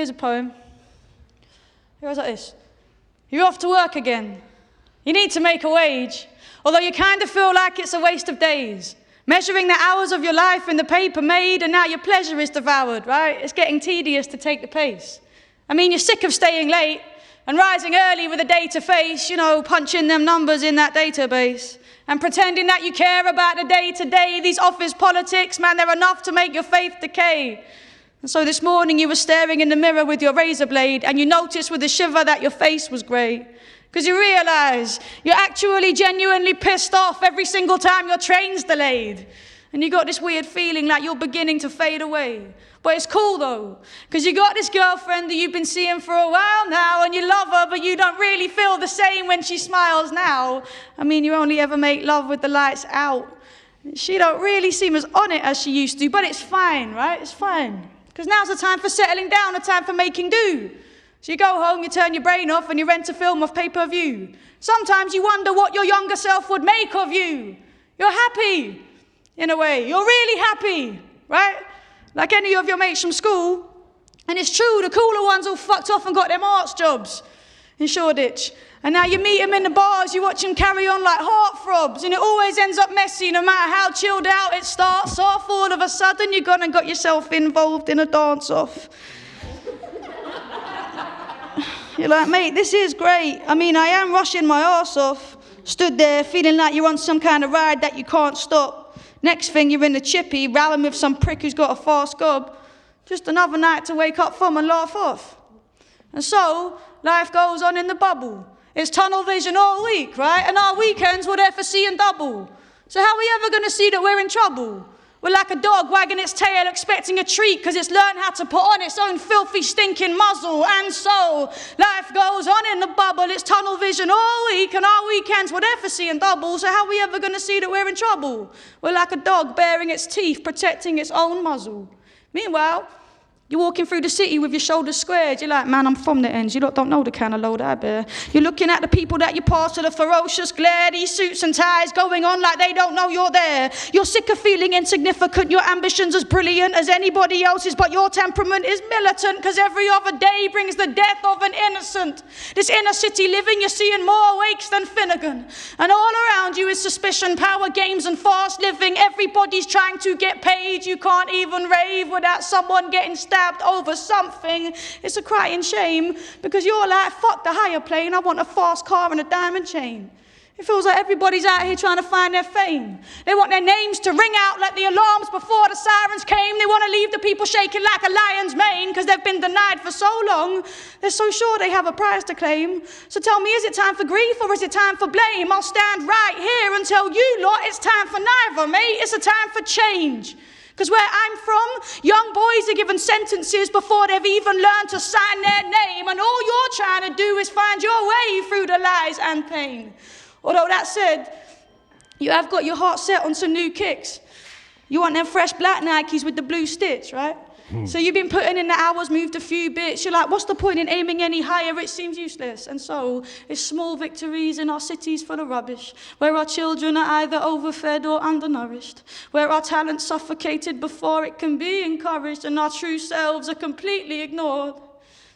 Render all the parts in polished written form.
here's a poem. It goes like this. You're off to work again. You need to make a wage, although you kind of feel like it's a waste of days. Measuring the hours of your life in the paper made, and now your pleasure is devoured, right? It's getting tedious to take the pace. I mean, you're sick of staying late and rising early with a day to face, you know, punching them numbers in that database and pretending that you care about the day-to-day. These office politics, man, they're enough to make your faith decay. And so this morning you were staring in the mirror with your razor blade and you noticed with a shiver that your face was grey. Because you realise you're actually genuinely pissed off every single time your train's delayed. And you got this weird feeling like you're beginning to fade away. But it's cool though, because you got this girlfriend that you've been seeing for a while now and you love her, but you don't really feel the same when she smiles now. I mean, you only ever make love with the lights out. She don't really seem as on it as she used to, but it's fine, right? It's fine. Because now's the time for settling down, the time for making do. So you go home, you turn your brain off and you rent a film off pay-per-view. Sometimes you wonder what your younger self would make of you. You're happy, in a way. You're really happy, right? Like any of your mates from school. And it's true, the cooler ones all fucked off and got them arts jobs in Shoreditch. And now you meet them in the bars, you watch them carry on like heartthrobs, and it always ends up messy no matter how chilled out it starts off. All of a sudden you've gone and got yourself involved in a dance-off. You're like, mate, this is great. I mean, I am rushing my arse off. Stood there feeling like you're on some kind of ride that you can't stop. Next thing, you're in the chippy, rallying with some prick who's got a fast gob. Just another night to wake up from and laugh off. And so, life goes on in the bubble. It's tunnel vision all week, right? And our weekends we're there for seeing double. So how are we ever going to see that we're in trouble? We're like a dog wagging its tail expecting a treat because it's learned how to put on its own filthy stinking muzzle. And so life goes on in the bubble. It's tunnel vision all week and our weekends we're there for seeing double. So how are we ever going to see that we're in trouble? We're like a dog baring its teeth protecting its own muzzle. Meanwhile, you're walking through the city with your shoulders squared. You're like, man, I'm from the ends. You lot don't know the kind of load I bear. You're looking at the people that you pass with a ferocious glare. These suits and ties going on like they don't know you're there. You're sick of feeling insignificant. Your ambition's as brilliant as anybody else's, but your temperament is militant because every other day brings the death of an innocent. This inner city living, you're seeing more wakes than Finnegan. And all around you is suspicion, power games and fast living. Everybody's trying to get paid. You can't even rave without someone getting stabbed over something. It's a crying shame because you're like, fuck the higher plane, I want a fast car and a diamond chain. It feels like everybody's out here trying to find their fame. They want their names to ring out like the alarms before the sirens came. They want to leave the people shaking like a lion's mane because they've been denied for so long. They're so sure they have a prize to claim. So tell me, is it time for grief or is it time for blame? I'll stand right here and tell you lot it's time for neither, mate. It's a time for change. Because where I'm from, young boys are given sentences before they've even learned to sign their name, and all you're trying to do is find your way through the lies and pain. Although that said, you have got your heart set on some new kicks. You want them fresh black Nikes with the blue stitch, right? So you've been putting in the hours, moved a few bits. You're like, what's the point in aiming any higher? It seems useless. And so it's small victories in our cities full of rubbish, where our children are either overfed or undernourished, where our talent's suffocated before it can be encouraged, and our true selves are completely ignored.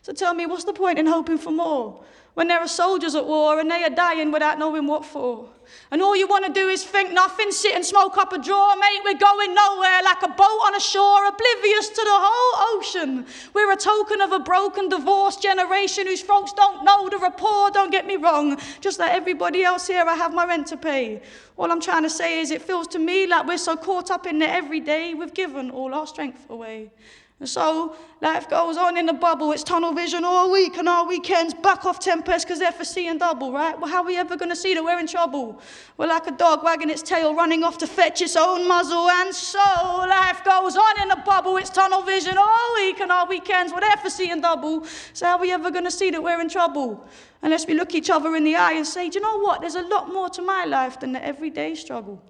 So tell me, what's the point in hoping for more when there are soldiers at war and they are dying without knowing what for? And all you want to do is think nothing, sit and smoke up a draw, mate. We're going nowhere like a boat on a shore, oblivious to the whole ocean. We're a token of a broken, divorced generation whose folks don't know the rapport, don't get me wrong. Just like everybody else here, I have my rent to pay. All I'm trying to say is it feels to me like we're so caught up in the everyday, we've given all our strength away. And so life goes on in the bubble. It's tunnel vision all week and our weekends back off Tempest because they're for seeing double, right? Well, how are we ever going to see that we're in trouble? We're like a dog wagging its tail, running off to fetch its own muzzle. And so life goes on in the bubble. It's tunnel vision all week and our weekends we're there for seeing double. So how are we ever going to see that we're in trouble? Unless we look each other in the eye and say, do you know what? There's a lot more to my life than the everyday struggle.